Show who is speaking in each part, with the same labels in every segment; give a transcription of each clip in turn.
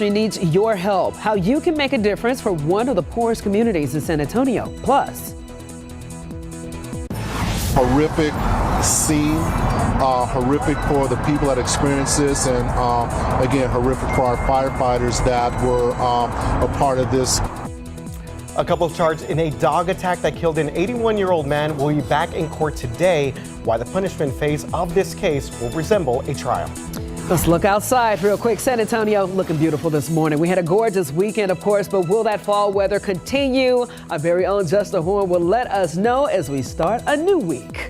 Speaker 1: Needs your help. How you can make a difference for one of the poorest communities in San Antonio. Plus,
Speaker 2: horrific scene, horrific for the people that experienced this, and again, horrific for our firefighters that were a part of this.
Speaker 3: A couple charged in a dog attack that killed an 81-year-old man will be back in court today. Why the punishment phase of this case will resemble a trial.
Speaker 1: let's look outside real quick. San Antonio looking beautiful this morning. We had a gorgeous weekend, of course, but will that fall weather continue? Our very own Justin Horn will let us know as we start a new week.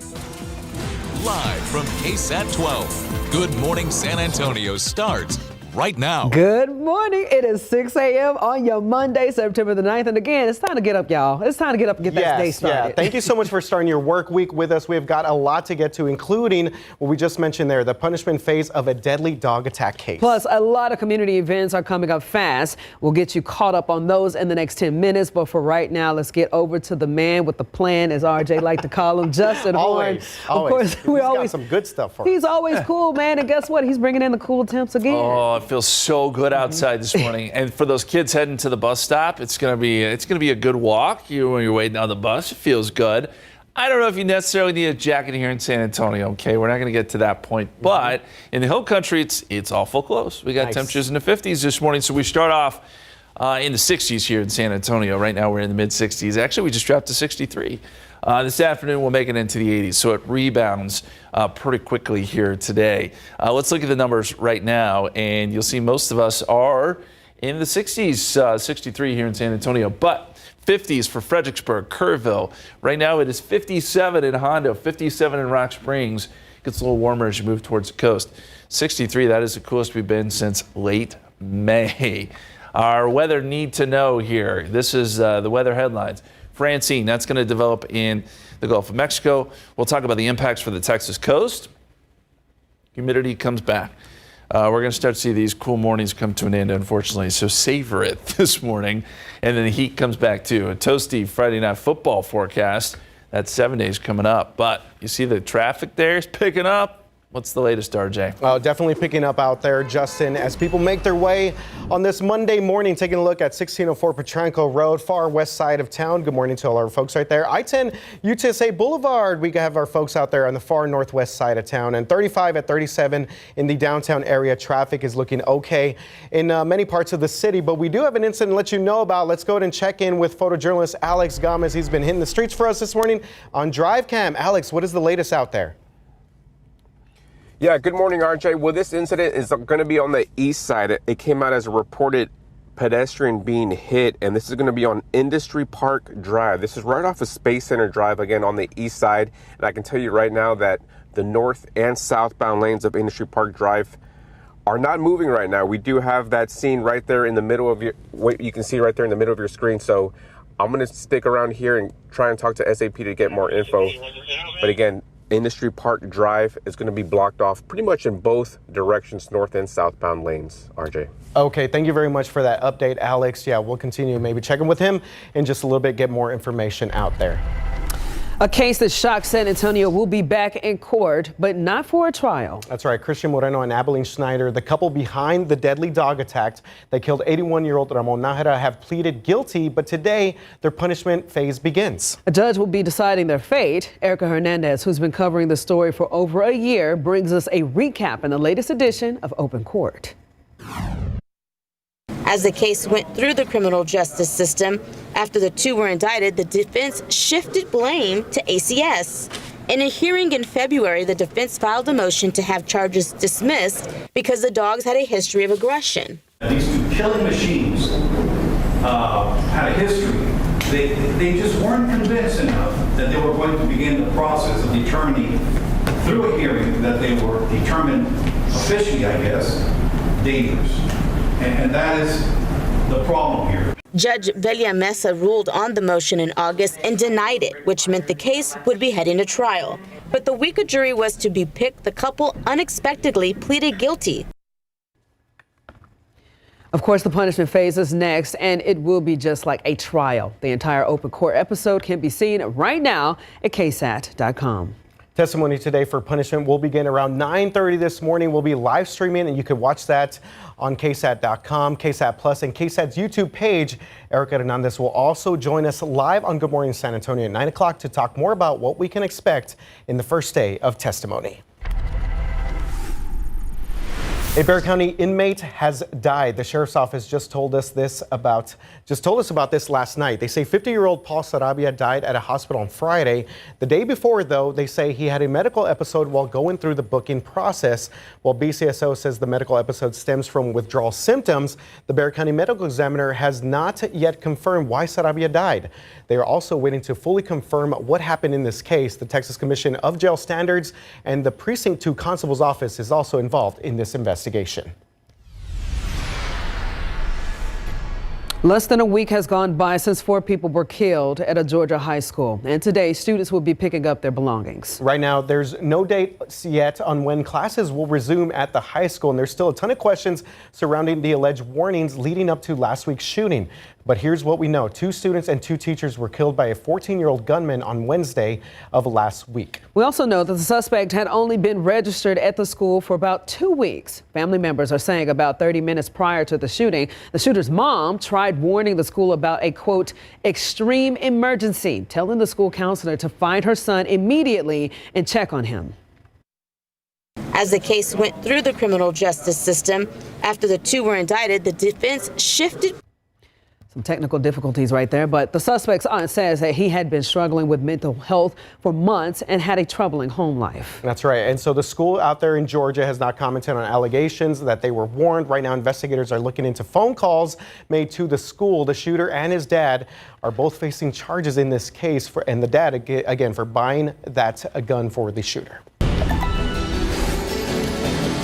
Speaker 4: Live from KSAT 12, Good Morning San Antonio starts right now.
Speaker 1: Good morning. It is 6 a.m. on your Monday, September the 9th. And again, it's time to get up, y'all. It's time to get up and get that day started.
Speaker 3: Yeah. Thank you so much for starting your work week with us. We've got a lot to get to, including what we just mentioned there, the punishment phase of a deadly dog attack case.
Speaker 1: Plus, a lot of community events are coming up fast. We'll get you caught up on those in the next 10 minutes. But for right now, let's get over to the man with the plan, as RJ like to call him, Justin Horn. Of course,
Speaker 3: He's got some good stuff for us.
Speaker 1: He's always cool, man. And guess what? He's bringing in the cool temps again.
Speaker 5: Oh, it feels so good outside this morning. And for those kids heading to the bus stop, it's gonna be a good walk. When you're waiting on the bus, it feels good. I don't know if you necessarily need a jacket here in San Antonio. Okay, we're not gonna get to that point. But in the hill country, it's awful close. We got temperatures in the 50s this morning, so we start off in the 60s here in San Antonio. Right now, we're in the mid 60s. Actually, we just dropped to 63. This afternoon, we'll make it into the 80s, so it rebounds pretty quickly here today. Let's look at the numbers right now, and you'll see most of us are in the 60s, 63 here in San Antonio, but 50s for Fredericksburg, Kerrville. Right now, it is 57 in Hondo, 57 in Rock Springs. It gets a little warmer as you move towards the coast. 63, that is the coolest we've been since late May. Our weather need to know here. This is the weather headlines. Francine, that's going to develop in the Gulf of Mexico. We'll talk about the impacts for the Texas coast. Humidity comes back. We're going to start to see these cool mornings come to an end, unfortunately, so savor it this morning. And then the heat comes back, too. A toasty Friday night football forecast. That's 7 days coming up. But you see the traffic there is picking up. What's the latest, RJ?
Speaker 3: Definitely picking up out there, Justin, as people make their way on this Monday morning, taking a look at 1604 Petranco Road, far west side of town. Good morning to all our folks right there. I-10 UTSA Boulevard, we have our folks out there on the far northwest side of town. And 35 at 37 in the downtown area. Traffic is looking okay in many parts of the city, but we do have an incident to let you know about. Let's go ahead and check in with photojournalist Alex Gomez. He's been hitting the streets for us this morning on Drive Cam. Alex, what is the latest out there?
Speaker 6: Yeah, good morning, RJ. Well, this incident is going to be on the east side. It came out as a reported pedestrian being hit, and this is going to be on Industry Park Drive. This is right off of Space Center Drive, again, on the east side. And I can tell you right now that the north and southbound lanes of Industry Park Drive are not moving right now. We do have that scene right there in the middle of what you can see right there in the middle of your screen. So I'm going to stick around here and try and talk to SAP to get more info. But again, Industry Park Drive is going to be blocked off pretty much in both directions, north and southbound lanes, RJ.
Speaker 3: Okay, thank you very much for that update, Alex. Yeah, we'll continue maybe checking with him in just a little bit, get more information out there.
Speaker 1: A case that shocked San Antonio will be back in court, but not for a trial.
Speaker 3: That's right. Christian Moreno and Abilene Schneider, the couple behind the deadly dog attack that killed 81-year-old Ramon Nájera, have pleaded guilty, but today their punishment phase begins.
Speaker 1: A judge will be deciding their fate. Erica Hernandez, who's been covering the story for over a year, brings us a recap in the latest edition of Open Court.
Speaker 7: As the case went through the criminal justice system, after the two were indicted, the defense shifted blame to ACS. In a hearing in February, the defense filed a motion to have charges dismissed because the dogs had a history of aggression.
Speaker 8: These two killing machines had a history. They just weren't convinced enough that they were going to begin the process of determining through a hearing that they were determined officially, I guess, dangerous. And that is the problem here.
Speaker 7: Judge Velia Mesa ruled on the motion in August and denied it, which meant the case would be heading to trial. But the week a jury was to be picked, the couple unexpectedly pleaded guilty.
Speaker 1: Of course, the punishment phase is next, and it will be just like a trial. The entire Open Court episode can be seen right now at KSAT.com.
Speaker 3: Testimony today for punishment will begin around 9:30 this morning. We'll be live streaming, and you can watch that on KSAT.com, KSAT Plus, and KSAT's YouTube page. Erica Hernandez will also join us live on Good Morning San Antonio at 9 o'clock to talk more about what we can expect in the first day of testimony. A Bexar County inmate has died. The sheriff's office just told us about this last night. They say 50-year-old Paul Sarabia died at a hospital on Friday. The day before, though, they say he had a medical episode while going through the booking process. While BCSO says the medical episode stems from withdrawal symptoms, the Bexar County medical examiner has not yet confirmed why Sarabia died. They are also waiting to fully confirm what happened in this case. The Texas Commission of Jail Standards and the Precinct 2 Constable's Office is also involved in this investigation.
Speaker 1: Less than a week has gone by since 4 people were killed at a Georgia high school. And today, students will be picking up their belongings.
Speaker 3: Right now, there's no date yet on when classes will resume at the high school. And there's still a ton of questions surrounding the alleged warnings leading up to last week's shooting. But here's what we know. 2 students and 2 teachers were killed by a 14-year-old gunman on Wednesday of last week.
Speaker 1: We also know that the suspect had only been registered at the school for about 2 weeks. Family members are saying about 30 minutes prior to the shooting, the shooter's mom tried warning the school about a, quote, extreme emergency, telling the school counselor to find her son immediately and check on him.
Speaker 7: As the case went through the criminal justice system, after the 2 were indicted, the defense shifted.
Speaker 1: Some technical difficulties right there, but the suspect's aunt says that he had been struggling with mental health for months and had a troubling home life.
Speaker 3: That's right. And so the school out there in Georgia has not commented on allegations that they were warned. Right now, investigators are looking into phone calls made to the school. The shooter and his dad are both facing charges in this case, and the dad, again, for buying that gun for the shooter.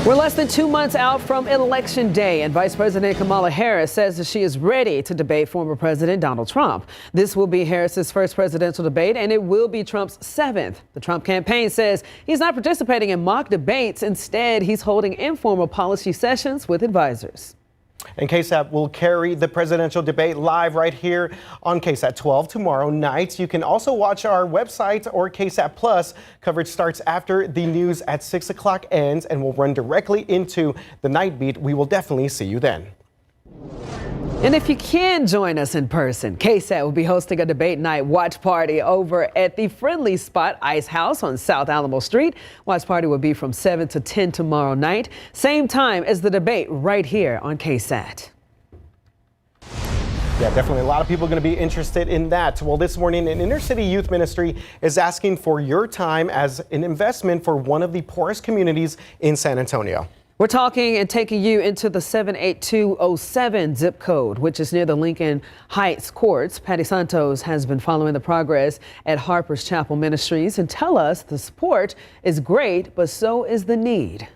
Speaker 1: We're less than 2 months out from Election Day, and Vice President Kamala Harris says that she is ready to debate former President Donald Trump. This will be Harris's first presidential debate, and it will be Trump's 7th. The Trump campaign says he's not participating in mock debates. Instead, he's holding informal policy sessions with advisors.
Speaker 3: And KSAT will carry the presidential debate live right here on KSAT 12 tomorrow night. You can also watch our website or KSAT Plus. Coverage starts after the news at 6 o'clock ends and will run directly into the night beat. We will definitely see you then.
Speaker 1: And if you can join us in person, KSAT will be hosting a debate night watch party over at the Friendly Spot Ice House on South Alamo Street. Watch party will be from 7 to 10 tomorrow night, same time as the debate right here on KSAT.
Speaker 3: Yeah, definitely a lot of people are going to be interested in that. Well, this morning, an inner city youth ministry is asking for your time as an investment for one of the poorest communities in San Antonio.
Speaker 1: We're talking and taking you into the 78207 zip code, which is near the Lincoln Heights courts. Patty Santos has been following the progress at Harper's Chapel Ministries and tell us the support is great, but so is the need.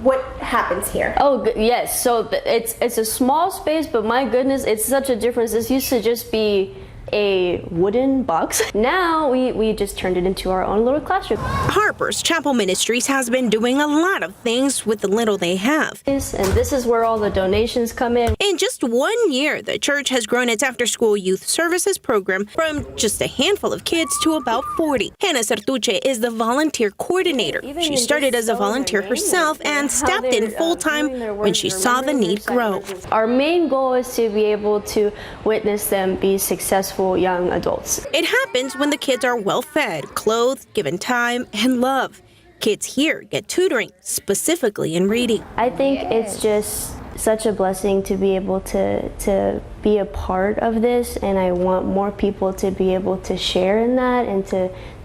Speaker 9: What happens here?
Speaker 10: Oh, yes. So it's a small space, but my goodness, it's such a difference. This used to just be a wooden box. Now we just turned it into our own little classroom.
Speaker 9: Harper's Chapel Ministries has been doing a lot of things with the little they have.
Speaker 10: And this is where all the donations come in.
Speaker 9: In just 1 year, the church has grown its after-school youth services program from just a handful of kids to about 40. Hannah Sertuche is the volunteer coordinator. She started as a volunteer herself and stepped in full-time when she saw the need grow.
Speaker 10: Our main goal is to be able to witness them be successful young adults.
Speaker 9: It happens when the kids are well-fed, clothed, given time, and love. Kids here get tutoring, specifically in reading.
Speaker 10: I think it's just such a blessing to be able to be a part of this, and I want more people to be able to share in that and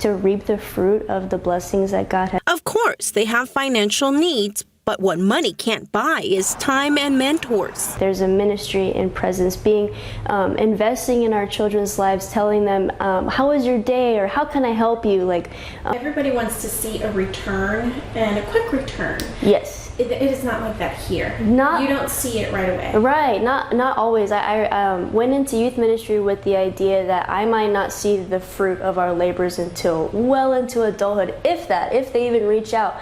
Speaker 10: to reap the fruit of the blessings that God has.
Speaker 9: Of course, they have financial needs, but what money can't buy is time and mentors.
Speaker 10: There's a ministry in presence, investing in our children's lives, telling them, how was your day, or how can I help you?
Speaker 11: Everybody wants to see a return, and a quick return.
Speaker 10: Yes.
Speaker 11: It is not like that here. You don't see it right away.
Speaker 10: Right, not always. I went into youth ministry with the idea that I might not see the fruit of our labors until well into adulthood, if they even reach out.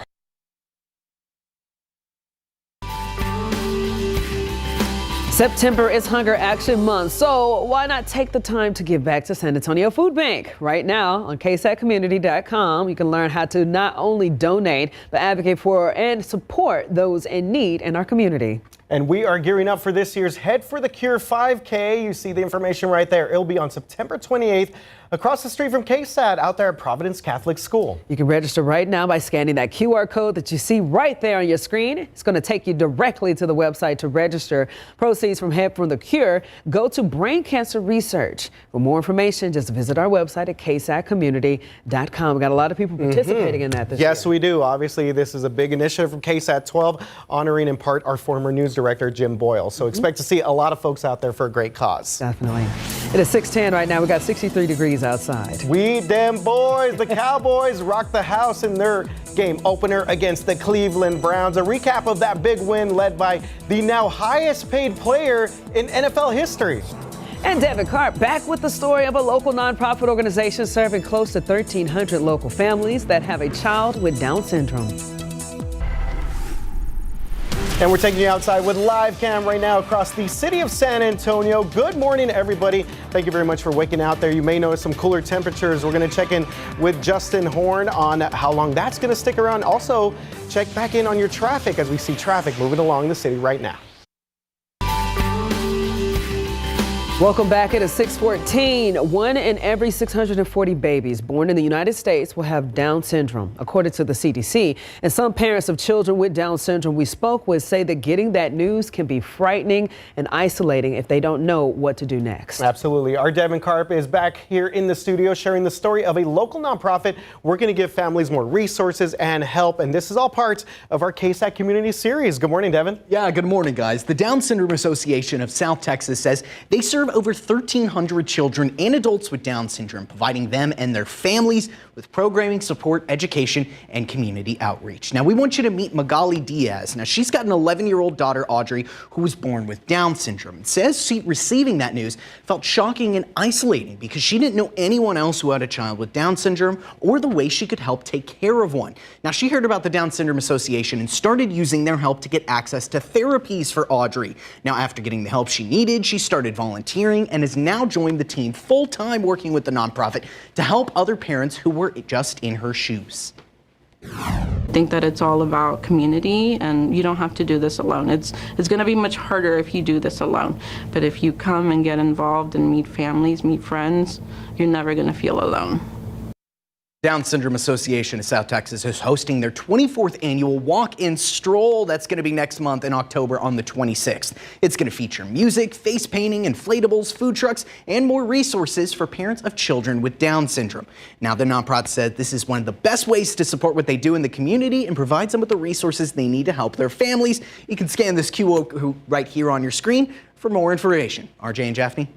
Speaker 1: September is Hunger Action Month, so why not take the time to give back to San Antonio Food Bank? Right now on KSATcommunity.com, you can learn how to not only donate, but advocate for and support those in need in our community.
Speaker 3: And we are gearing up for this year's Head for the Cure 5K. You see the information right there. It'll be on September 28th across the street from KSAT out there at Providence Catholic School.
Speaker 1: You can register right now by scanning that QR code that you see right there on your screen. It's going to take you directly to the website to register. Proceeds from Head for the Cure go to brain cancer research. For more information, just visit our website at KSATcommunity.com. We got a lot of people participating in that this year.
Speaker 3: Yes, we do. Obviously, this is a big initiative from KSAT 12, honoring in part our former news director, Jim Boyle. So expect to see a lot of folks out there for a great cause.
Speaker 1: Definitely. It is 6:10 right now. We got 63 degrees outside.
Speaker 3: We them boys, the Cowboys rocked the house in their game opener against the Cleveland Browns. A recap of that big win led by the now highest paid player in NFL history.
Speaker 1: And Devin Karp back with the story of a local nonprofit organization serving close to 1,300 local families that have a child with Down syndrome.
Speaker 3: And we're taking you outside with live cam right now across the city of San Antonio. Good morning, everybody. Thank you very much for waking out there. You may notice some cooler temperatures. We're going to check in with Justin Horn on how long that's going to stick around. Also, check back in on your traffic as we see traffic moving along the city right now.
Speaker 1: Welcome back. It is 6:14. 1 in every 640 babies born in the United States will have Down syndrome, according to the CDC. And some parents of children with Down syndrome we spoke with say that getting that news can be frightening and isolating if they don't know what to do next.
Speaker 3: Absolutely. Our Devin Karp is back here in the studio sharing the story of a local nonprofit working to give families more resources and help. And this is all part of our KSAT Community Series. Good morning, Devin.
Speaker 12: Yeah, good morning, guys. The Down Syndrome Association of South Texas says they serve over 1,300 children and adults with Down syndrome, providing them and their families with programming, support, education, and community outreach. Now, we want you to meet Magali Diaz. Now, she's got an 11-year-old daughter, Audrey, who was born with Down syndrome. It says she receiving that news felt shocking and isolating because she didn't know anyone else who had a child with Down syndrome or the way she could help take care of one. Now, she heard about the Down Syndrome Association and started using their help to get access to therapies for Audrey. Now, after getting the help she needed, she started volunteering and has now joined the team full-time working with the nonprofit to help other parents who were just in her shoes.
Speaker 13: I think that it's all about community, and you don't have to do this alone. It's going to be much harder if you do this alone. But if you come and get involved and meet families, meet friends, you're never going to feel alone.
Speaker 12: Down Syndrome Association of South Texas is hosting their 24th annual Walk-In Stroll. That's going to be next month in October on the 26th. It's going to feature music, face painting, inflatables, food trucks, and more resources for parents of children with Down syndrome. Now, the nonprofit said this is one of the best ways to support what they do in the community and provides them with the resources they need to help their families. You can scan this QR code right here on your screen for more information. RJ and Jaffney.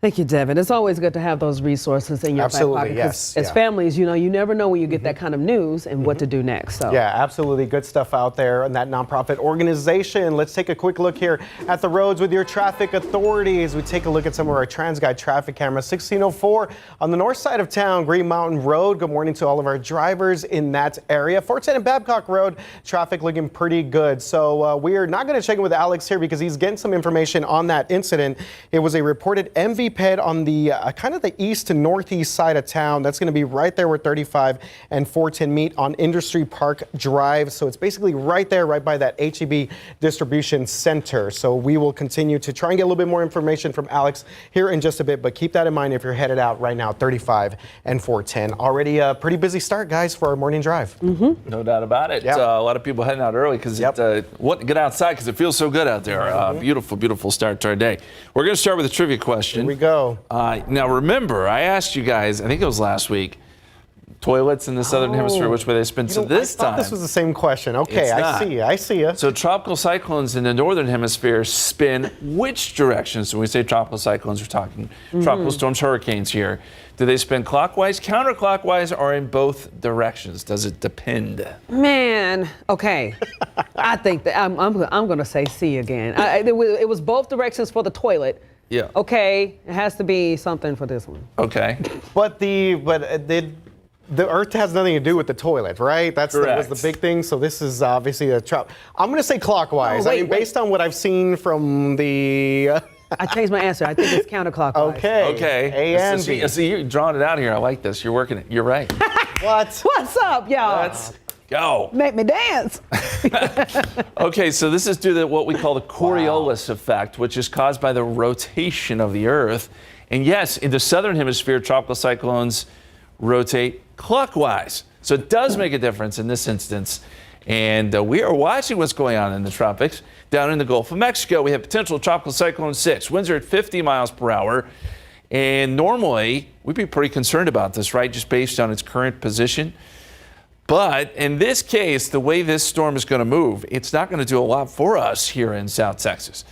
Speaker 1: Thank you, Devin. It's always good to have those resources in your back pocket.
Speaker 3: Yes.
Speaker 1: As families, you know, you never know when you get that kind of news and what to do next. So.
Speaker 3: Yeah, absolutely. Good stuff out there in that nonprofit organization. Let's take a quick look here at the roads with your traffic authorities. We take a look at some of our TransGuide traffic cameras. 1604 on the north side of town, Green Mountain Road. Good morning to all of our drivers in that area. 410 and Babcock Road, traffic looking pretty good. So we are not going to check in with Alex here because he's getting some information on that incident. It was a reported MVP head on the kind of the east to northeast side of town. That's going to be right there where 35 and 410 meet on Industry Park Drive. So it's basically right there, right by that HEB distribution center. So we will continue to try and get a little bit more information from Alex here in just a bit, but keep that in mind if you're headed out right now, 35 and 410. Already a pretty busy start, guys, for our morning drive.
Speaker 5: No doubt about it.
Speaker 3: Yep.
Speaker 5: A lot of people heading out early because get outside because it feels so good out there. Beautiful, beautiful start to our day. We're going to start with a trivia question.
Speaker 3: Here we go.
Speaker 5: Now, remember, I asked you guys, I think it was last week, toilets in the southern hemisphere, which way they spin. So this
Speaker 3: I thought
Speaker 5: time,
Speaker 3: this was the same question. Okay, I see you.
Speaker 5: So tropical cyclones in the northern hemisphere spin which direction? So when we say tropical cyclones, we're talking tropical storms, hurricanes here. Do they spin clockwise, counterclockwise, or in both directions? Does it depend?
Speaker 1: Man, okay. I think that I'm going to say C again. It was both directions for the toilet.
Speaker 5: Yeah.
Speaker 1: Okay, it has to be something for this one.
Speaker 5: Okay.
Speaker 3: But the Earth has nothing to do with the toilet, right? That's
Speaker 5: Correct.
Speaker 3: was the big thing. So this is obviously a trap. I'm going to say clockwise.
Speaker 1: Oh, wait,
Speaker 3: based on what I've seen from the.
Speaker 1: I changed my answer. I think it's counterclockwise.
Speaker 3: Okay. A and B.
Speaker 5: See, you're drawing it out here. I like this. You're working it. You're right.
Speaker 3: What?
Speaker 1: What's up, y'all?
Speaker 5: Let's go.
Speaker 1: Make me dance.
Speaker 5: Okay, so this is due to what we call the Coriolis effect, which is caused by the rotation of the Earth. And yes, in the southern hemisphere, tropical cyclones rotate clockwise. So it does make a difference in this instance. And we are watching what's going on in the tropics. Down in the Gulf of Mexico, we have potential tropical cyclone 6. Winds are at 50 miles per hour. And normally, we'd be pretty concerned about this, right? Just based on its current position. But in this case, the way this storm is going to move, it's not going to do a lot for us here in South Texas.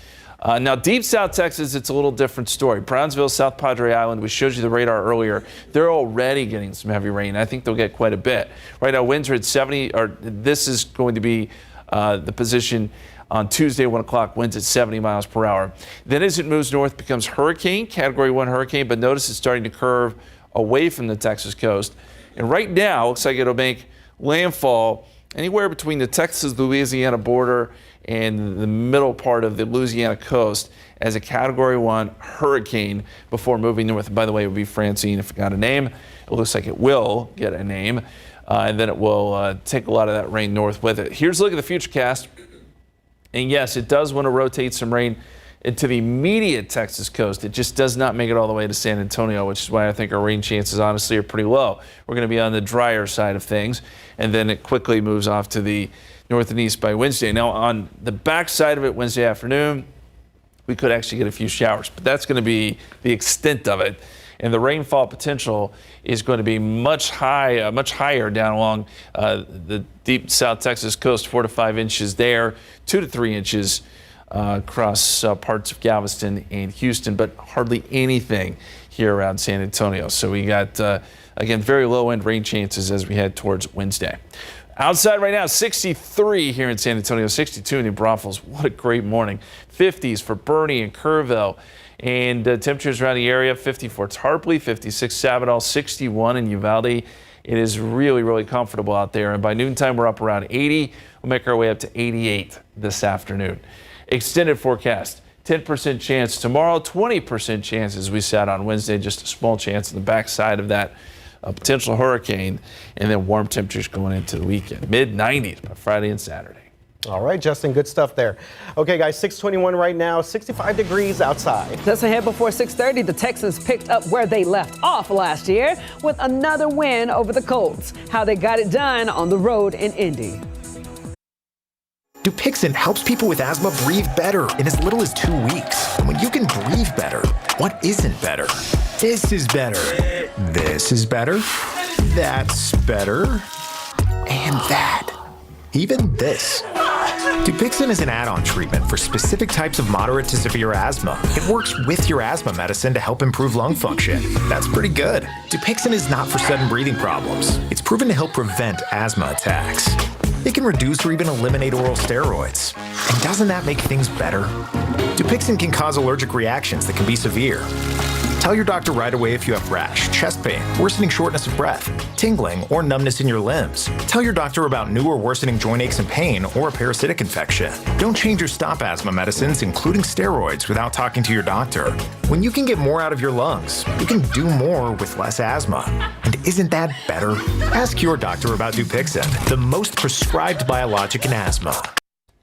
Speaker 5: Now, deep South Texas, it's a little different story. Brownsville, South Padre Island, we showed you the radar earlier. They're already getting some heavy rain. I think they'll get quite a bit. Right now, winds are at 70, or this is going to be the position on Tuesday, 1 o'clock, winds at 70 miles per hour. Then as it moves north, it becomes hurricane, Category 1 hurricane, but notice it's starting to curve away from the Texas coast. And right now, it looks like it'll make landfall anywhere between the Texas-Louisiana border and the middle part of the Louisiana coast as a Category 1 hurricane before moving north. And by the way, it would be Francine if it got a name. It looks like it will get a name, and then it will take a lot of that rain north with it. Here's a look at the futurecast. And yes, it does want to rotate some rain into the immediate Texas coast. It just does not make it all the way to San Antonio, which is why I think our rain chances honestly are pretty low. We're going to be on the drier side of things, and then it quickly moves off to the north and east by Wednesday. Now, on the back side of it, Wednesday afternoon, we could actually get a few showers, but that's going to be the extent of it. And the rainfall potential is going to be much higher down along the deep South Texas coast, 4 to 5 inches there, 2 to 3 inches across parts of Galveston and Houston, but hardly anything here around San Antonio. So we got, again, very low end rain chances as we head towards Wednesday. Outside right now, 63 here in San Antonio, 62 in New Braunfels. What a great morning. 50s for Bernie and Kerrville. And temperatures around the area, 50 for Tarpley, 56 Sabinal, 61 in Uvalde. It is really, really comfortable out there. And by noontime, we're up around 80. We'll make our way up to 88 this afternoon. Extended forecast, 10% chance tomorrow, 20% chance as we sat on Wednesday, just a small chance in the backside of that potential hurricane, and then warm temperatures going into the weekend. Mid-90s by Friday and Saturday.
Speaker 3: All right, Justin, good stuff there. Okay, guys, 6:21 right now, 65 degrees outside.
Speaker 1: Just ahead before 6:30, the Texans picked up where they left off last year with another win over the Colts. How they got it done on the road in Indy.
Speaker 14: Dupixent helps people with asthma breathe better in as little as 2 weeks. And when you can breathe better, what isn't better? This is better. This is better. That's better. And that. Even this. Dupixent is an add-on treatment for specific types of moderate to severe asthma. It works with your asthma medicine to help improve lung function. That's pretty good. Dupixent is not for sudden breathing problems. It's proven to help prevent asthma attacks. It can reduce or even eliminate oral steroids. And doesn't that make things better? Dupixent can cause allergic reactions that can be severe. Tell your doctor right away if you have rash, chest pain, worsening shortness of breath, tingling, or numbness in your limbs. Tell your doctor about new or worsening joint aches and pain or a parasitic infection. Don't change your stop asthma medicines, including steroids, without talking to your doctor. When you can get more out of your lungs, you can do more with less asthma. And isn't that better? Ask your doctor about Dupixent, the most prescribed biologic in asthma.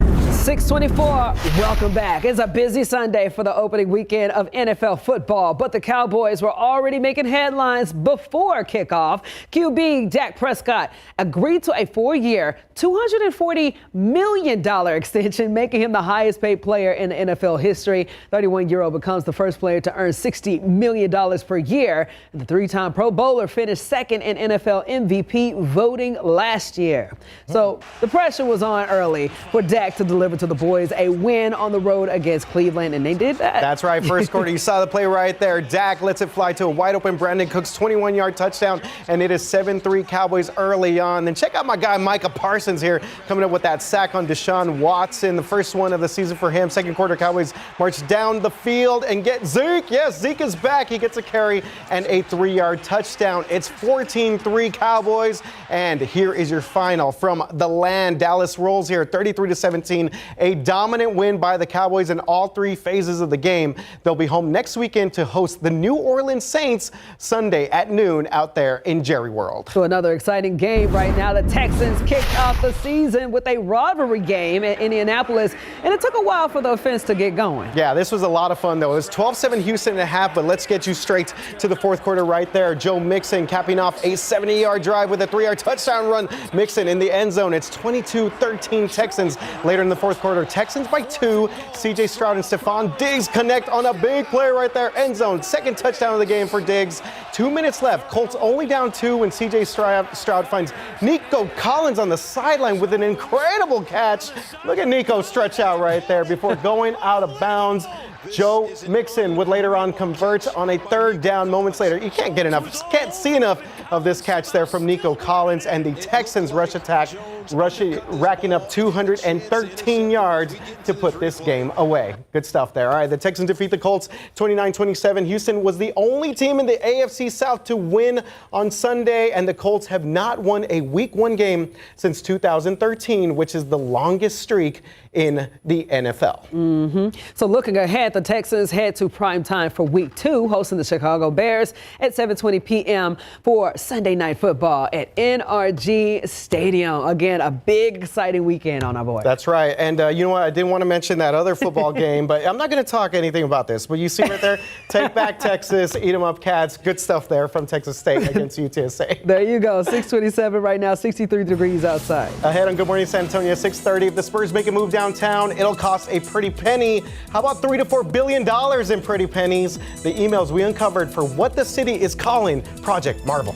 Speaker 1: 6:24, welcome back. It's a busy Sunday for the opening weekend of NFL football, but the Cowboys were already making headlines before kickoff. QB Dak Prescott agreed to a 4-year, $240 million extension, making him the highest paid player in NFL history. 31-year-old becomes the first player to earn $60 million per year. And the 3-time Pro Bowler finished second in NFL MVP voting last year. So the pressure was on early for Dak to deliver over to the boys. A win on the road against Cleveland, and they did that.
Speaker 3: That's right. First quarter, you saw the play right there. Dak lets it fly to a wide open Brandon Cooks 21-yard touchdown, and it is 7-3 Cowboys early on. Then check out my guy Micah Parsons here coming up with that sack on Deshaun Watson, the first one of the season for him. Second quarter, Cowboys march down the field and get Zeke. Yes, Zeke is back. He gets a carry and a 3-yard touchdown. It's 14-3 Cowboys, and here is your final from the land. Dallas rolls here 33-17. A dominant win by the Cowboys in all three phases of the game. They'll be home next weekend to host the New Orleans Saints Sunday at noon out there in Jerry World.
Speaker 1: So another exciting game right now. The Texans kicked off the season with a rivalry game at Indianapolis, and it took a while for the offense to get going.
Speaker 3: Yeah, this was a lot of fun, though. It was 12-7 Houston and a half, but let's get you straight to the fourth quarter right there. Joe Mixon capping off a 70-yard drive with a 3-yard touchdown run. Mixon in the end zone. It's 22-13 Texans. Later in the fourth quarter, Texans by 2. C.J. Stroud and Stephon Diggs connect on a big play right there. End zone. Second touchdown of the game for Diggs. 2 minutes left. Colts only down 2 when C.J. Stroud finds Nico Collins on the sideline with an incredible catch. Look at Nico stretch out right there before going out of bounds. Joe Mixon would later on convert on a third down moments later. You can't get enough, can't see enough of this catch there from Nico Collins, and the Texans rush attack, racking up 213 yards to put this game away. Good stuff there. All right, the Texans defeat the Colts 29-27. Houston was the only team in the AFC South to win on Sunday, and the Colts have not won a Week 1 game since 2013, which is the longest streak in the NFL.
Speaker 1: So looking ahead, the Texans head to prime time for Week 2, hosting the Chicago Bears at 7:20 p.m. for Sunday Night Football at NRG Stadium. Again, a big, exciting weekend on our boy.
Speaker 3: That's right. And you know what? I didn't want to mention that other football game, but I'm not going to talk anything about this. But you see right there, take back Texas, eat 'em up Cats. Good stuff there from Texas State against UTSA.
Speaker 1: There you go. 6:27 right now, 63 degrees outside.
Speaker 3: Ahead on Good Morning San Antonio, 6:30. If the Spurs make a move downtown, it'll cost a pretty penny. How about $3 to $4 billion in pretty pennies? The emails we uncovered for what the city is calling Project Marvel.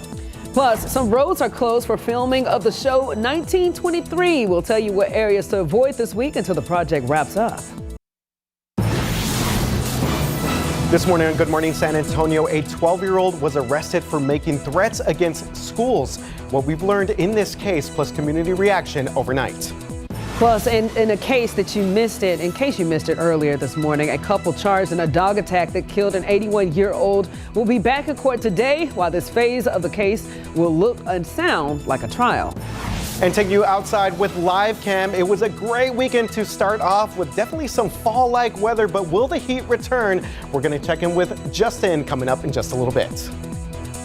Speaker 1: Plus, some roads are closed for filming of the show 1923. We'll tell you what areas to avoid this week until the project wraps up.
Speaker 3: This morning on Good Morning San Antonio, a 12-year-old was arrested for making threats against schools. What we've learned in this case, plus community reaction overnight.
Speaker 1: Plus, in a case that you missed it, in case you missed it earlier this morning, a couple charged in a dog attack that killed an 81-year-old will be back in court today, while this phase of the case will look and sound like a trial.
Speaker 3: And take you outside with live cam. It was a great weekend to start off with definitely some fall-like weather, but will the heat return? We're going to check in with Justin coming up in just a little bit.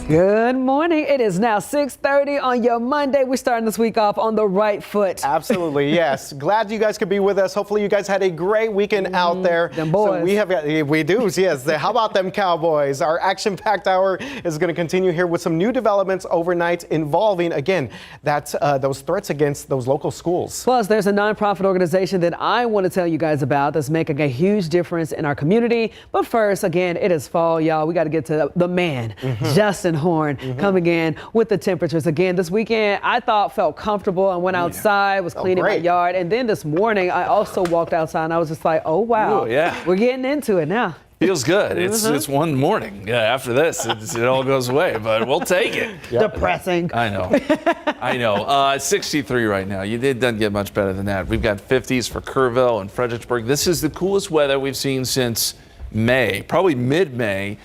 Speaker 1: Good morning. It is now 6:30 on your Monday. We're starting this week off on the right foot.
Speaker 3: Absolutely, yes. Glad you guys could be with us. Hopefully you guys had a great weekend out there.
Speaker 1: Them boys.
Speaker 3: So we do, yes. How about them Cowboys? Our action-packed hour is going to continue here with some new developments overnight involving, again, those threats against those local schools.
Speaker 1: Plus, there's a nonprofit organization that I want to tell you guys about that's making a huge difference in our community. But first, again, it is fall, y'all. We got to get to the man, Justin Horn, coming in with the temperatures. Again, this weekend I felt comfortable. I went outside, was cleaning my yard, and then this morning I also walked outside and I was just like, oh wow, we're getting into it now.
Speaker 5: Feels good. It's one morning. Yeah, after this, it all goes away, but we'll take it.
Speaker 1: Depressing.
Speaker 5: I know. 63 right now. It doesn't get much better than that. We've got 50s for Kerrville and Fredericksburg. This is the coolest weather we've seen since May, probably mid-May.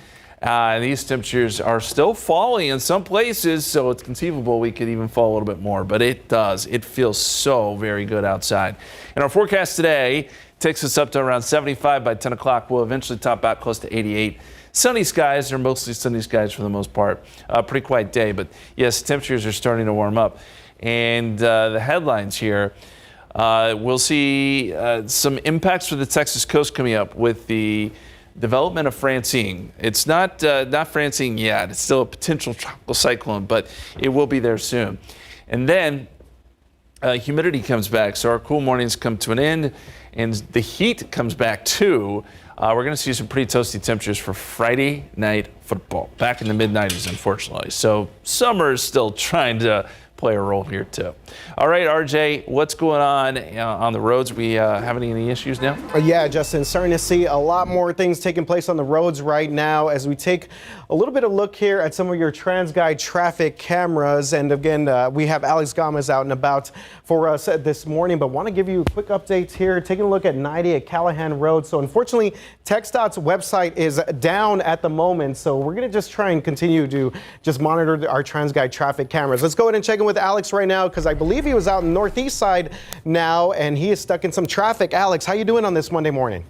Speaker 5: These temperatures are still falling in some places, so it's conceivable we could even fall a little bit more, but it does. It feels so very good outside. And our forecast today takes us up to around 75 by 10 o'clock. We'll eventually top out close to 88. Sunny skies. They're mostly sunny skies for the most part. Pretty quiet day, but yes, temperatures are starting to warm up. And the headlines here, we'll see some impacts for the Texas coast coming up with the development of Francine. It's not Francine yet. It's still a potential tropical cyclone, but it will be there soon. And then humidity comes back, so our cool mornings come to an end, and the heat comes back too. We're going to see some pretty toasty temperatures for Friday night football, back in the mid-90s, unfortunately. So summer is still trying to play a role here too. All right, RJ, what's going on the roads? We having any issues now?
Speaker 3: Yeah, Justin, starting to see a lot more things taking place on the roads right now as we take a little bit of look here at some of your TransGuide traffic cameras. And again, we have Alex Gomez out and about for us this morning, but want to give you a quick update here. Taking a look at 90 at Callahan Road. So unfortunately, TxDOT's website is down at the moment. So we're going to just try and continue to just monitor our TransGuide traffic cameras. Let's go ahead and check in with Alex right now, because I believe he was out in the northeast side now and he is stuck in some traffic. Alex, how you doing on this Monday morning?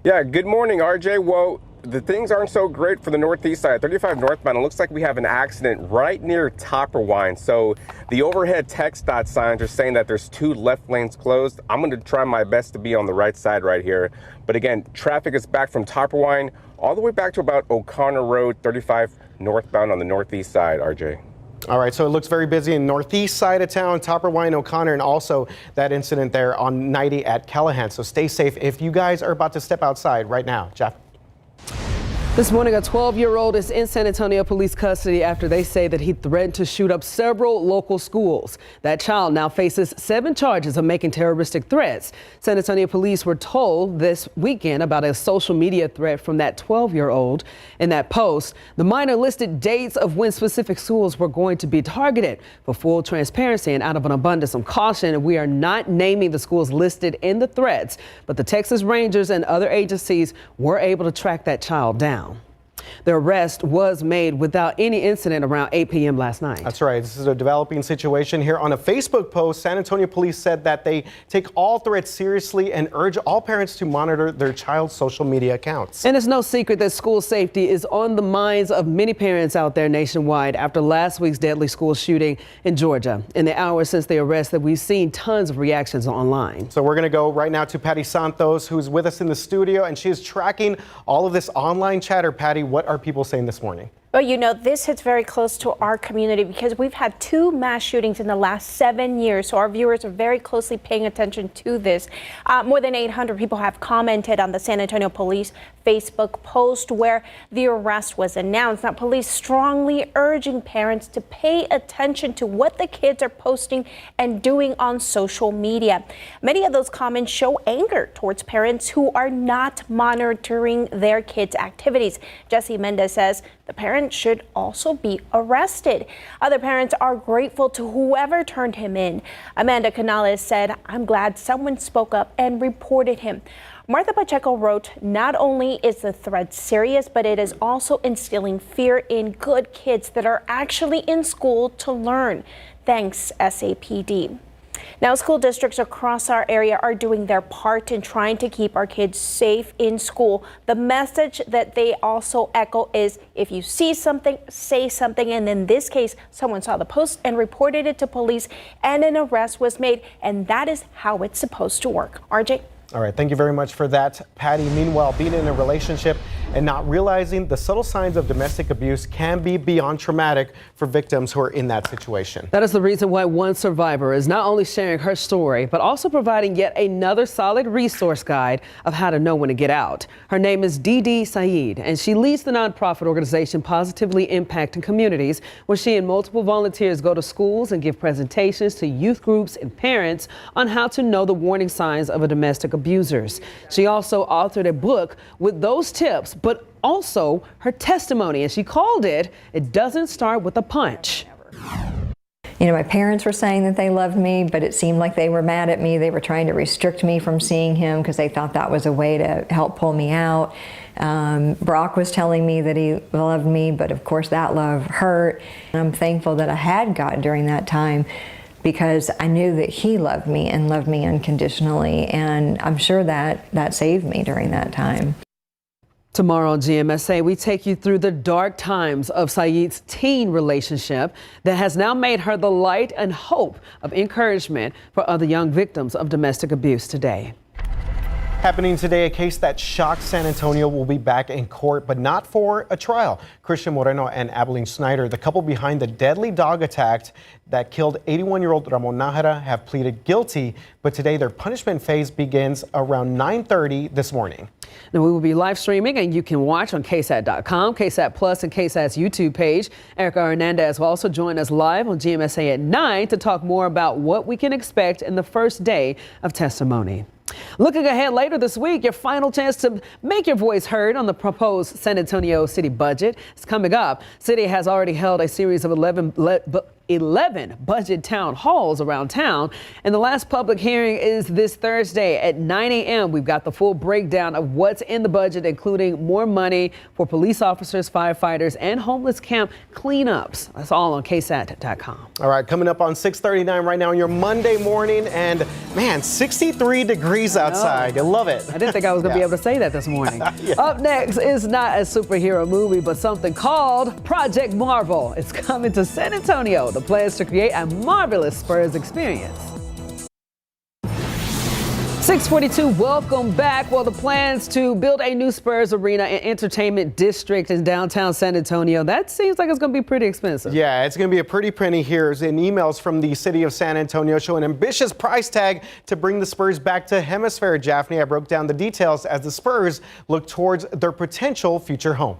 Speaker 6: Yeah, good morning, RJ. Well, the things aren't so great for the northeast side. 35 northbound, it looks like we have an accident right near Topperwine. So the overhead TxDOT signs are saying that there's 2 left lanes closed. I'm going to try my best to be on the right side right here. But again, traffic is back from Topperwine all the way back to about O'Connor Road, 35 northbound on the northeast side, RJ.
Speaker 3: All right, so it looks very busy in northeast side of town, Topperwine, O'Connor, and also that incident there on 90 at Callahan. So stay safe if you guys are about to step outside right now. Jeff.
Speaker 1: This morning, a 12-year-old is in San Antonio police custody after they say that he threatened to shoot up several local schools. That child now faces 7 charges of making terroristic threats. San Antonio police were told this weekend about a social media threat from that 12-year-old. In that post, the minor listed dates of when specific schools were going to be targeted. For full transparency and out of an abundance of caution, we are not naming the schools listed in the threats, but the Texas Rangers and other agencies were able to track that child down. The arrest was made without any incident around 8 p.m. last night.
Speaker 3: That's right. This is a developing situation here. On a Facebook post, San Antonio police said that they take all threats seriously and urge all parents to monitor their child's social media accounts.
Speaker 1: And it's no secret that school safety is on the minds of many parents out there nationwide after last week's deadly school shooting in Georgia. In the hours since the arrest, that we've seen tons of reactions online.
Speaker 3: So we're going to go right now to Patty Santos, who's with us in the studio, and she is tracking all of this online chatter. Patty, what are people saying this morning?
Speaker 11: Well, you know, this hits very close to our community because we've had 2 mass shootings in the last 7 years. So our viewers are very closely paying attention to this. More than 800 people have commented on the San Antonio Police Facebook post where the arrest was announced. Now, police strongly urging parents to pay attention to what the kids are posting and doing on social media. Many of those comments show anger towards parents who are not monitoring their kids' activities. Jesse Mendez says the parents should also be arrested. Other parents are grateful to whoever turned him in. Amanda Canales said, "I'm glad someone spoke up and reported him." Martha Pacheco wrote, "Not only is the threat serious, but it is also instilling fear in good kids that are actually in school to learn. Thanks, SAPD." Now, school districts across our area are doing their part in trying to keep our kids safe in school. The message that they also echo is if you see something, say something. And in this case, someone saw the post and reported it to police and an arrest was made. And that is how it's supposed to work. RJ?
Speaker 3: All right, thank you very much for that, Patty. Meanwhile, being in a relationship and not realizing the subtle signs of domestic abuse can be beyond traumatic for victims who are in that situation.
Speaker 1: That is the reason why one survivor is not only sharing her story, but also providing yet another solid resource guide of how to know when to get out. Her name is Dee Saeed, and she leads the nonprofit organization Positively Impacting Communities, where she and multiple volunteers go to schools and give presentations to youth groups and parents on how to know the warning signs of a domestic abusers. She also authored a book with those tips, but also her testimony, and she called it "It Doesn't Start with a Punch."
Speaker 15: You know, my parents were saying that they loved me, but it seemed like they were mad at me. They were trying to restrict me from seeing him because they thought that was a way to help pull me out. Brock was telling me that he loved me, but of course that love hurt. And I'm thankful that I had God during that time, because I knew that he loved me and loved me unconditionally. And I'm sure that saved me during that time.
Speaker 1: Tomorrow on GMSA, we take you through the dark times of Saeed's teen relationship that has now made her the light and hope of encouragement for other young victims of domestic abuse today.
Speaker 3: Happening today, a case that shocked San Antonio will be back in court, but not for a trial. Christian Moreno and Abilene Snyder, the couple behind the deadly dog attack that killed 81-year-old Ramon Nájera, have pleaded guilty, but today their punishment phase begins around 9:30 this morning.
Speaker 1: Now, we will be live streaming, and you can watch on KSAT.com, KSAT Plus, and KSAT's YouTube page. Erica Hernandez will also join us live on GMSA at 9 to talk more about what we can expect in the first day of testimony. Looking ahead later this week, your final chance to make your voice heard on the proposed San Antonio city budget is coming up. City has already held a series of 11 budget town halls around town, and the last public hearing is this Thursday at 9 a.m. We've got the full breakdown of what's in the budget, including more money for police officers, firefighters, and homeless camp cleanups. That's all on KSAT.com.
Speaker 3: All right, coming up on 6:39 right now on your Monday morning, and man, 63 degrees outside. I love it.
Speaker 1: I didn't think I was going to be able to say that this morning. Up next is not a superhero movie, but something called Project Marvel. It's coming to San Antonio. The plans to create a marvelous Spurs experience. 6:42, welcome back. Well, the plans to build a new Spurs arena and entertainment district in downtown San Antonio, that seems like it's going to be pretty expensive.
Speaker 3: Yeah, it's going to be a pretty penny here. In emails from the city of San Antonio show an ambitious price tag to bring the Spurs back to Hemisphere. Jaffney, I broke down the details as the Spurs look towards their potential future home.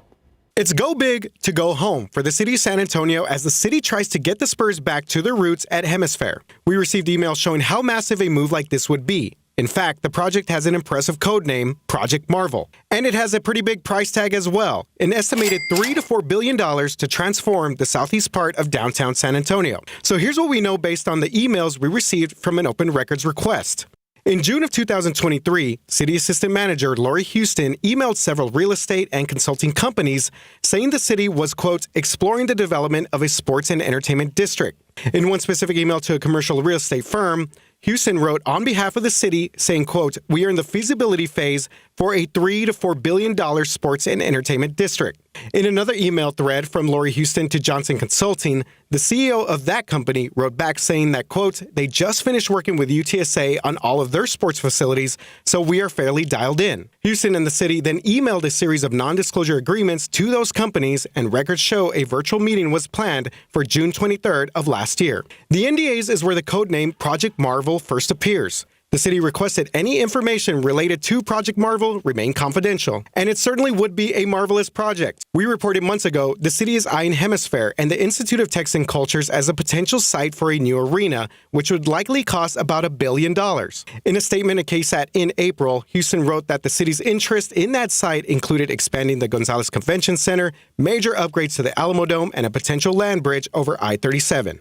Speaker 16: It's go big to go home for the city of San Antonio as the city tries to get the Spurs back to their roots at Hemisphere. We received emails showing how massive a move like this would be. In fact, the project has an impressive code name, Project Marvel. And it has a pretty big price tag as well, an estimated $3 to $4 billion to transform the southeast part of downtown San Antonio. So here's what we know based on the emails we received from an open records request. In June of 2023, City Assistant Manager Lori Houston emailed several real estate and consulting companies saying the city was, quote, exploring the development of a sports and entertainment district. In one specific email to a commercial real estate firm, Houston wrote on behalf of the city saying, quote, we are in the feasibility phase for a $3 to $4 billion sports and entertainment district. In another email thread from Lori Houston to Johnson Consulting, the CEO of that company wrote back saying that, quote, they just finished working with UTSA on all of their sports facilities, so we are fairly dialed in. Houston and the city then emailed a series of non-disclosure agreements to those companies, and records show a virtual meeting was planned for June 23rd of last year. The NDAs is where the codename Project Marvel first appears. The city requested any information related to Project Marvel remain confidential, and it certainly would be a marvelous project. We reported months ago the city is eyeing Hemisphere and the Institute of Texan Cultures as a potential site for a new arena, which would likely cost about $1 billion. In a statement at KSAT in April, Houston wrote that the city's interest in that site included expanding the Gonzalez Convention Center, major upgrades to the Alamo Dome, and a potential land bridge over I-37.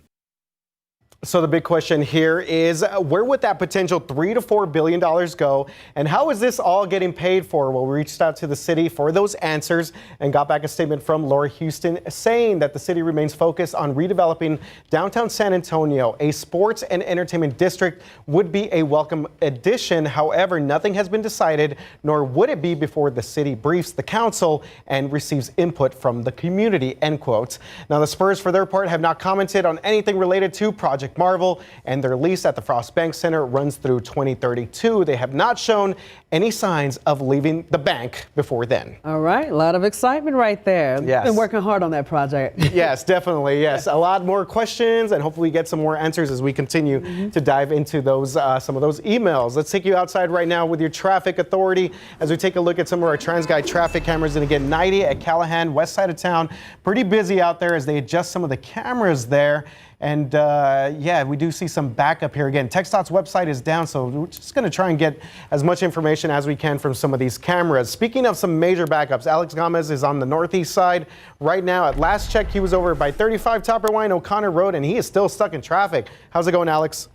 Speaker 3: So the big question here is where would that potential $3 to $4 billion go? And how is this all getting paid for? Well, we reached out to the city for those answers and got back a statement from Laura Houston saying that the city remains focused on redeveloping downtown San Antonio. A sports and entertainment district would be a welcome addition. However, nothing has been decided, nor would it be before the city briefs the council and receives input from the community, end quote. Now, the Spurs, for their part, have not commented on anything related to Project Marvel, and their lease at the Frost Bank Center runs through 2032. They have not shown any signs of leaving the bank before then.
Speaker 1: All right, a lot of excitement right there.
Speaker 3: Yes.
Speaker 1: Been working hard on that project.
Speaker 3: Yes, definitely. Yes, a lot more questions, and hopefully get some more answers as we continue to dive into those some of those emails. Let's take you outside right now with your traffic authority as we take a look at some of our TransGuide traffic cameras. And again, 90 at Callahan, west side of town. Pretty busy out there as they adjust some of the cameras there. And yeah, we do see some backup here. Again, TxDOT's website is down, so we're just going to try and get as much information as we can from some of these cameras. Speaking of some major backups, Alex Gomez is on the northeast side right now. At last check, he was over by 35 Topper Wine O'Connor Road, and he is still stuck in traffic. How's it going, Alex?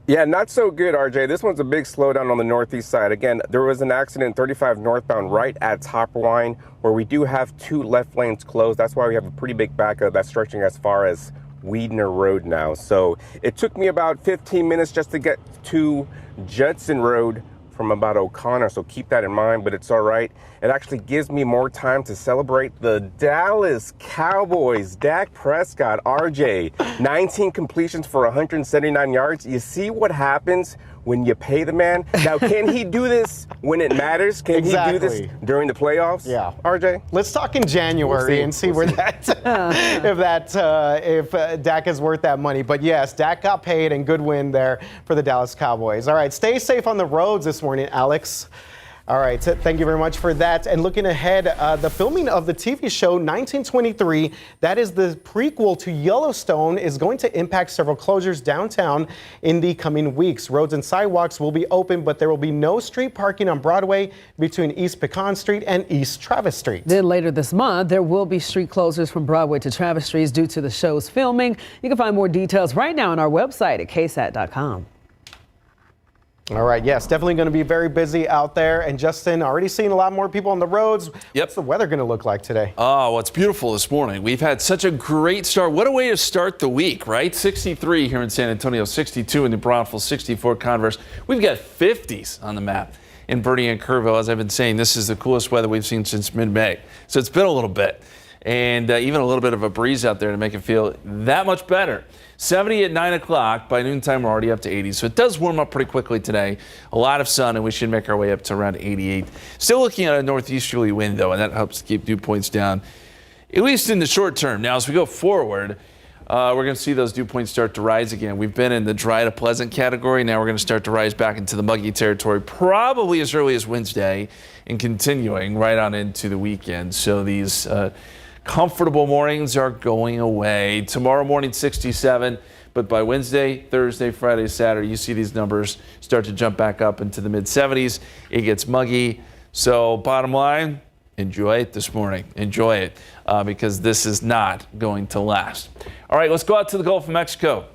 Speaker 6: Yeah, not so good, RJ. This one's a big slowdown on the northeast side. Again, there was an accident 35 northbound right at Topper Wine where we do have two left lanes closed. That's why we have a pretty big backup that's stretching as far as Weidner Road now. So it took me about 15 minutes just to get to Judson Road from about O'Connor, so keep that in mind, but it's all right. It actually gives me more time to celebrate the Dallas Cowboys. Dak Prescott, RJ, 19 completions for 179 yards. You see what happens when you pay the man? Now, can he do this when it matters? Can he do this during the playoffs?
Speaker 3: Yeah.
Speaker 6: RJ?
Speaker 3: Let's talk in January and see where that, if Dak is worth that money. But yes, Dak got paid and good win there for the Dallas Cowboys. All right, stay safe on the roads this morning, Alex. All right, so thank you very much for that. And looking ahead, the filming of the TV show 1923, that is the prequel to Yellowstone, is going to impact several closures downtown in the coming weeks. Roads and sidewalks will be open, but there will be no street parking on Broadway between East Pecan Street and East Travis Street.
Speaker 1: Then later this month, there will be street closures from Broadway to Travis Streets due to the show's filming. You can find more details right now on our website at ksat.com.
Speaker 3: All right, yes, definitely going to be very busy out there. And Justin, already seeing a lot more people on the roads.
Speaker 5: Yep.
Speaker 3: What's the weather going to look like today?
Speaker 5: Oh, well, it's beautiful this morning. We've had such a great start. What a way to start the week, right? 63 here in San Antonio, 62 in New Braunfels, 64 Converse. We've got 50s on the map in Bernie and Kerrville. As I've been saying, this is the coolest weather we've seen since mid-May. So it's been a little bit. And even a little bit of a breeze out there to make it feel that much better. 70 at 9 o'clock. By noontime, we're already up to 80. So it does warm up pretty quickly today. A lot of sun, and we should make our way up to around 88. Still looking at a northeasterly wind, though, and that helps keep dew points down, at least in the short term. Now, as we go forward, we're going to see those dew points start to rise again. We've been in the dry to pleasant category. Now we're going to start to rise back into the muggy territory, probably as early as Wednesday, and continuing right on into the weekend. So these comfortable mornings are going away. Tomorrow morning, 67, but by Wednesday, Thursday, Friday, Saturday, you see these numbers start to jump back up into the mid-70s. It gets muggy. So bottom line, enjoy it this morning. Enjoy it because this is not going to last. All right, let's go out to the Gulf of Mexico.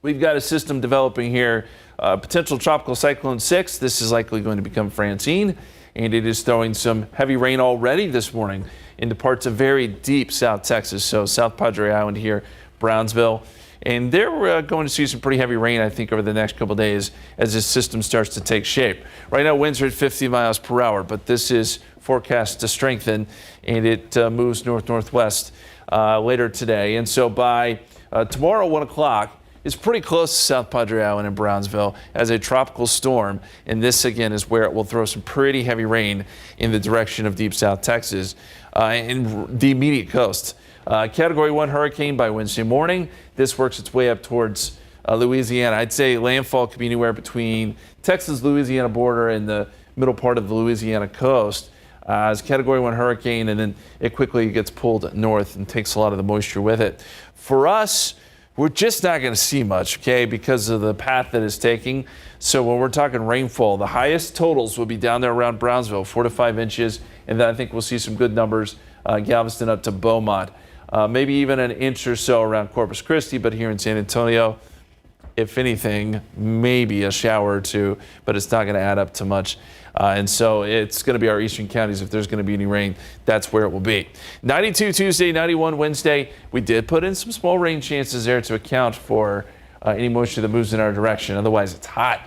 Speaker 5: We've got a system developing here, potential tropical cyclone 6. This is likely going to become Francine, and it is throwing some heavy rain already this morning into parts of very deep South Texas. So South Padre Island here, Brownsville. And they're going to see some pretty heavy rain, I think, over the next couple of days as this system starts to take shape. Right now, winds are at 50 miles per hour, but this is forecast to strengthen, and it moves north-northwest later today. And so by tomorrow, 1 o'clock, it's pretty close to South Padre Island and Brownsville as a tropical storm. And this, again, is where it will throw some pretty heavy rain in the direction of deep South Texas and the immediate coast. Category 1 hurricane by Wednesday morning. This works its way up towards Louisiana. I'd say landfall could be anywhere between Texas-Louisiana border and the middle part of the Louisiana coast as Category 1 hurricane, and then it quickly gets pulled north and takes a lot of the moisture with it. For us, we're just not going to see much, okay, because of the path that it's taking. So when we're talking rainfall, the highest totals will be down there around Brownsville, 4 to 5 inches, and then I think we'll see some good numbers, Galveston up to Beaumont. Maybe even an inch or so around Corpus Christi, but here in San Antonio, if anything, maybe a shower or two, but it's not going to add up to much. And so it's going to be our eastern counties. If there's going to be any rain, that's where it will be. 92 Tuesday, 91 Wednesday. We did put in some small rain chances there to account for any moisture that moves in our direction. Otherwise, it's hot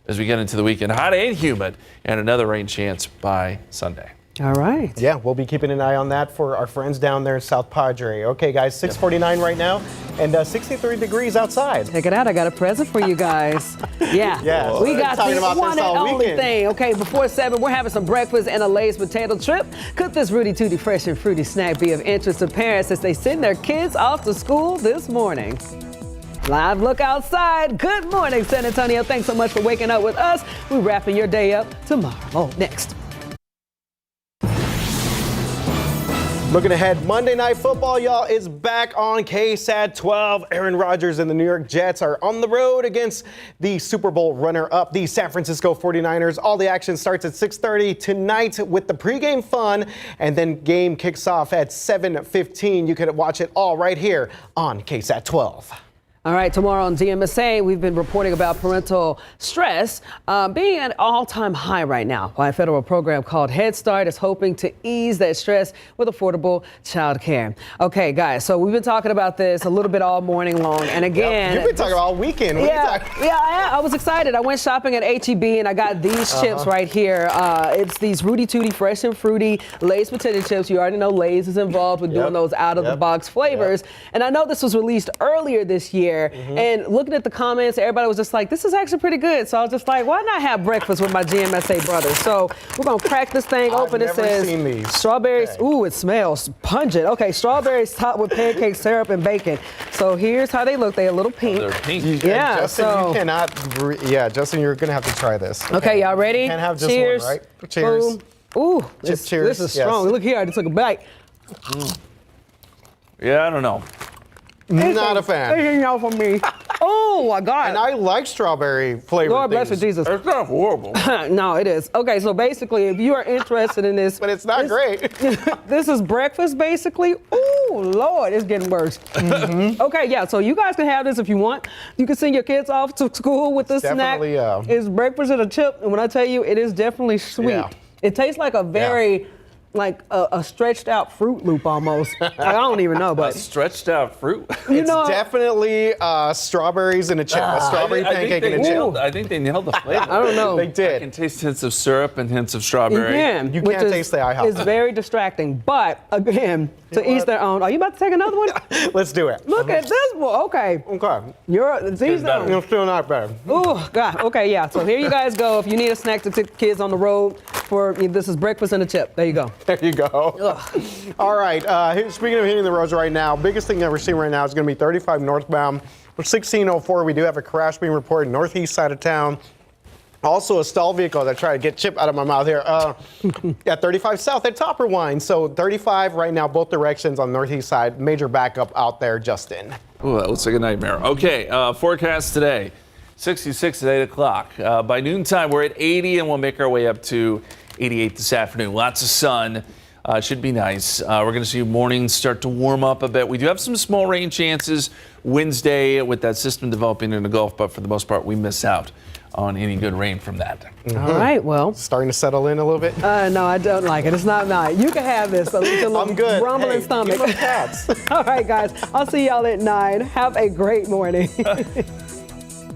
Speaker 5: as we get into the weekend. Hot and humid, and another rain chance by Sunday.
Speaker 1: All right.
Speaker 3: Yeah, we'll be keeping an eye on that for our friends down there in South Padre. Okay, guys, 6:49 right now and 63 degrees outside.
Speaker 1: Check it out. I got a present for you guys. Yeah.
Speaker 3: Yeah.
Speaker 1: We got
Speaker 3: Talking
Speaker 1: the
Speaker 3: about
Speaker 1: one
Speaker 3: this
Speaker 1: and
Speaker 3: all
Speaker 1: only
Speaker 3: weekend.
Speaker 1: thing. Okay, before 7, we're having some breakfast and a Lay's potato chip. Could this Rudy Tooty fresh and fruity snack be of interest to parents as they send their kids off to school this morning? Live look outside. Good morning, San Antonio. Thanks so much for waking up with us. We're wrapping your day up tomorrow. Next.
Speaker 3: Looking ahead, Monday Night Football, y'all, is back on KSAT 12. Aaron Rodgers and the New York Jets are on the road against the Super Bowl runner-up, the San Francisco 49ers. All the action starts at 6:30 tonight with the pregame fun, and then game kicks off at 7:15. You can watch it all right here on KSAT 12.
Speaker 1: All right, tomorrow on DMSA, we've been reporting about parental stress being at an all-time high right now, while a federal program called Head Start is hoping to ease that stress with affordable child care. Okay, guys, so we've been talking about this a little bit all morning long, and again...
Speaker 3: You've been talking all weekend.
Speaker 1: I was excited. I went shopping at H-E-B, and I got these chips right here. It's these Rudy Tooty Fresh and Fruity Lay's potato chips. You already know Lay's is involved with doing those out-of-the-box flavors, and I know this was released earlier this year. there. And looking at the comments, everybody was just like, this is actually pretty good. So I was just like, why not have breakfast with my GMSA brothers? So we're going to crack this thing open.
Speaker 3: I've
Speaker 1: It
Speaker 3: never
Speaker 1: says
Speaker 3: seen these.
Speaker 1: strawberries.
Speaker 3: Okay.
Speaker 1: Ooh, it smells pungent. Okay, strawberries topped with pancake syrup and bacon. So here's how they look. They're a little pink.
Speaker 5: They're pink.
Speaker 1: Yeah,
Speaker 3: Justin,
Speaker 1: so
Speaker 3: you cannot. Yeah, Justin, you're gonna have to try this.
Speaker 1: okay, y'all ready?
Speaker 3: You can't have just
Speaker 1: Cheers.
Speaker 3: one, right? Cheers.
Speaker 1: Boom. Ooh, this
Speaker 3: cheers,
Speaker 1: is
Speaker 3: yes.
Speaker 1: strong. Look here, I just took a bite.
Speaker 5: Yeah, I don't know.
Speaker 3: Not a fan.
Speaker 1: It's no for me. Oh my God.
Speaker 3: And I like strawberry flavor.
Speaker 1: Lord bless you, Jesus.
Speaker 5: It's not horrible.
Speaker 1: No, it is. Okay, so basically, if you are interested in this,
Speaker 3: But it's not great.
Speaker 1: This is breakfast, basically. Ooh, Lord, it's getting worse. Okay, yeah, so you guys can have this if you want. You can send your kids off to school with this snack.
Speaker 3: Definitely,
Speaker 1: It's breakfast and a chip, and when I tell you, it is definitely sweet.
Speaker 3: Yeah.
Speaker 1: It tastes like a very, like a stretched out Fruit Loop almost. Like, I don't even know, but
Speaker 5: Stretched out fruit.
Speaker 3: It's definitely strawberries in a chip. A strawberry pancake in a chip.
Speaker 5: I think they nailed the flavor.
Speaker 1: I don't know.
Speaker 3: They
Speaker 5: I
Speaker 3: did.
Speaker 5: can taste hints of syrup and hints of
Speaker 1: You
Speaker 5: strawberry.
Speaker 1: can.
Speaker 3: You
Speaker 1: which
Speaker 3: can't
Speaker 1: is-
Speaker 3: taste the IHOP.
Speaker 1: It's very distracting, but again, to each their own. Are you about to take another one?
Speaker 3: Let's do it.
Speaker 1: Look at this one. Okay.
Speaker 3: Okay.
Speaker 1: These
Speaker 5: better.
Speaker 1: are.
Speaker 3: It's still not bad.
Speaker 1: Oh, God. Okay, yeah. So here you guys go. If you need a snack to take kids on the road for, this is breakfast and a chip. There you go.
Speaker 3: There you go. All right. Speaking of hitting the roads right now, biggest thing that we're seeing right now is going to be 35 northbound. For 1604, we do have a crash being reported northeast side of town. Also, a stall vehicle that tried to get chip out of my mouth here. At 35 south at Topper Wine. So 35 right now, both directions on northeast side. Major backup out there, Justin.
Speaker 5: Oh, that looks like a nightmare. Okay, forecast today. 66 at 8 o'clock. By noontime, we're at 80, and we'll make our way up to 88 this afternoon. Lots of sun. Should be nice. We're going to see mornings start to warm up a bit. We do have some small rain chances Wednesday with that system developing in the Gulf, but for the most part, we miss out on any good rain from that.
Speaker 1: All right, well.
Speaker 3: Starting to settle in a little bit?
Speaker 1: No, I don't like it. It's not nice. You can have this. So it's a little
Speaker 3: I'm good.
Speaker 1: rumbling
Speaker 3: Hey,
Speaker 1: stomach.
Speaker 3: give 'em cats.
Speaker 1: All right, guys. I'll see y'all at 9. Have a great morning.